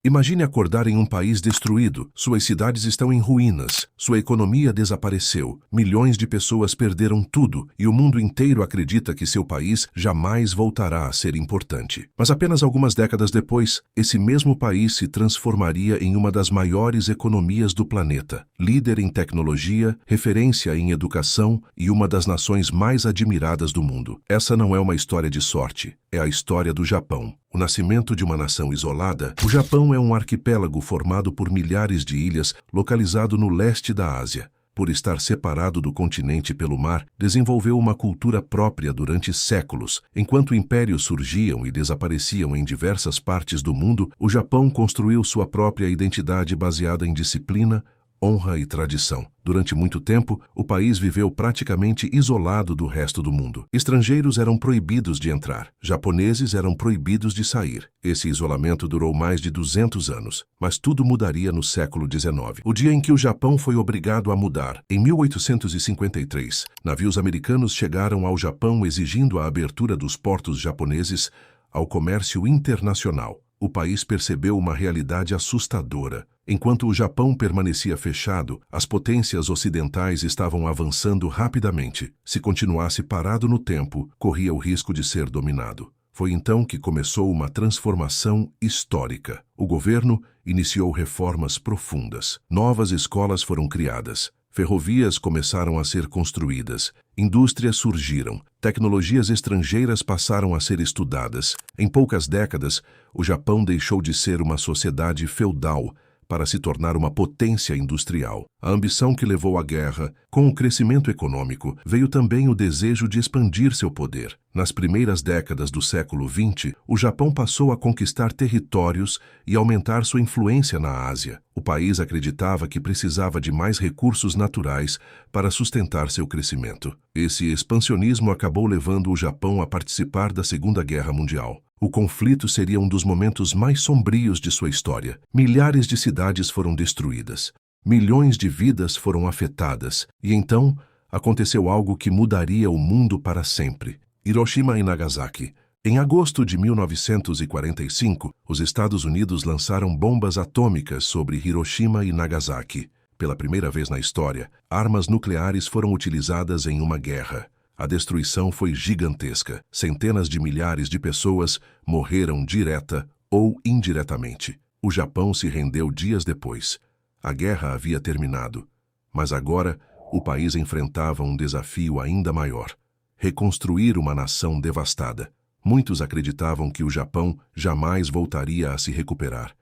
Imagine acordar em um país destruído, suas cidades estão em ruínas, sua economia desapareceu, milhões de pessoas perderam tudo e o mundo inteiro acredita que seu país jamais voltará a ser importante. Mas apenas algumas décadas depois, esse mesmo país se transformaria em uma das maiores economias do planeta, líder em tecnologia, referência em educação e uma das nações mais admiradas do mundo. Essa não é uma história de sorte, é a história do Japão. O nascimento de uma nação isolada, o Japão é um arquipélago formado por milhares de ilhas localizado no leste da Ásia. Por estar separado do continente pelo mar, desenvolveu uma cultura própria durante séculos. Enquanto impérios surgiam e desapareciam em diversas partes do mundo, o Japão construiu sua própria identidade baseada em disciplina, honra e tradição. Durante muito tempo, o país viveu praticamente isolado do resto do mundo. Estrangeiros eram proibidos de entrar, japoneses eram proibidos de sair. Esse isolamento durou mais de 200 anos, mas tudo mudaria no século XIX. O dia em que o Japão foi obrigado a mudar. Em 1853, navios americanos chegaram ao Japão exigindo a abertura dos portos japoneses ao comércio internacional. O país percebeu uma realidade assustadora. Enquanto o Japão permanecia fechado, as potências ocidentais estavam avançando rapidamente. Se continuasse parado no tempo, corria o risco de ser dominado. Foi então que começou uma transformação histórica. O governo iniciou reformas profundas. Novas escolas foram criadas. Ferrovias começaram a ser construídas, indústrias surgiram, tecnologias estrangeiras passaram a ser estudadas. Em poucas décadas, o Japão deixou de ser uma sociedade feudal para se tornar uma potência industrial. A ambição que levou à guerra, com o crescimento econômico, veio também o desejo de expandir seu poder. Nas primeiras décadas do século XX, o Japão passou a conquistar territórios e aumentar sua influência na Ásia. O país acreditava que precisava de mais recursos naturais para sustentar seu crescimento. Esse expansionismo acabou levando o Japão a participar da Segunda Guerra Mundial. O conflito seria um dos momentos mais sombrios de sua história. Milhares de cidades foram destruídas. Milhões de vidas foram afetadas. E então, aconteceu algo que mudaria o mundo para sempre. Hiroshima e Nagasaki. Em agosto de 1945, os Estados Unidos lançaram bombas atômicas sobre Hiroshima e Nagasaki. Pela primeira vez na história, armas nucleares foram utilizadas em uma guerra. A destruição foi gigantesca. Centenas de milhares de pessoas morreram direta ou indiretamente. O Japão se rendeu dias depois. A guerra havia terminado, mas agora o país enfrentava um desafio ainda maior: reconstruir uma nação devastada. Muitos acreditavam que o Japão jamais voltaria a se recuperar.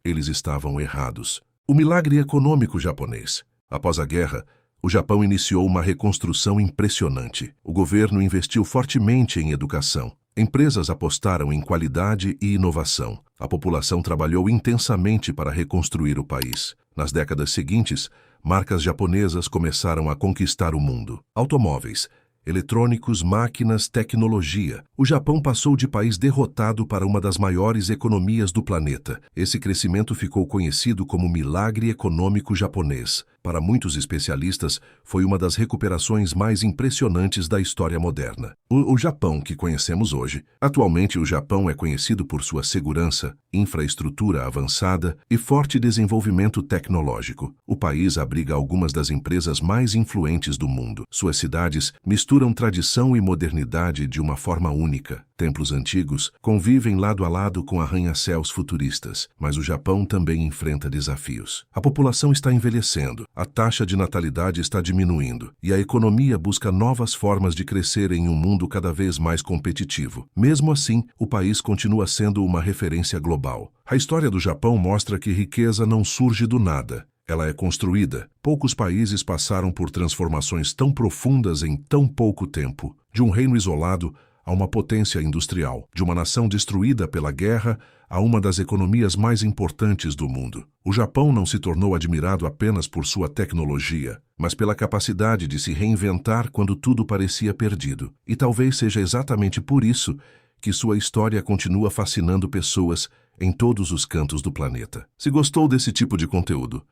Eles estavam errados. O milagre econômico japonês. Após a guerra, o Japão iniciou uma reconstrução impressionante. O governo investiu fortemente em educação. Empresas apostaram em qualidade e inovação. A população trabalhou intensamente para reconstruir o país. Nas décadas seguintes, marcas japonesas começaram a conquistar o mundo. Automóveis, eletrônicos, máquinas, tecnologia. O Japão passou de país derrotado para uma das maiores economias do planeta. Esse crescimento ficou conhecido como milagre econômico japonês. Para muitos especialistas, foi uma das recuperações mais impressionantes da história moderna. O Japão que conhecemos hoje. Atualmente, o Japão é conhecido por sua segurança, infraestrutura avançada e forte desenvolvimento tecnológico. O país abriga algumas das empresas mais influentes do mundo. Suas cidades misturam tradição e modernidade de uma forma única. Templos antigos convivem lado a lado com arranha-céus futuristas, mas o Japão também enfrenta desafios. A população está envelhecendo, a taxa de natalidade está diminuindo e a economia busca novas formas de crescer em um mundo cada vez mais competitivo. Mesmo assim, o país continua sendo uma referência global. A história do Japão mostra que riqueza não surge do nada. Ela é construída. Poucos países passaram por transformações tão profundas em tão pouco tempo. De um reino isolado a uma potência industrial, de uma nação destruída pela guerra a uma das economias mais importantes do mundo. O Japão não se tornou admirado apenas por sua tecnologia, mas pela capacidade de se reinventar quando tudo parecia perdido. E talvez seja exatamente por isso que sua história continua fascinando pessoas em todos os cantos do planeta. Se gostou desse tipo de conteúdo,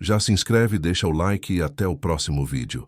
já se inscreve, deixa o like e até o próximo vídeo.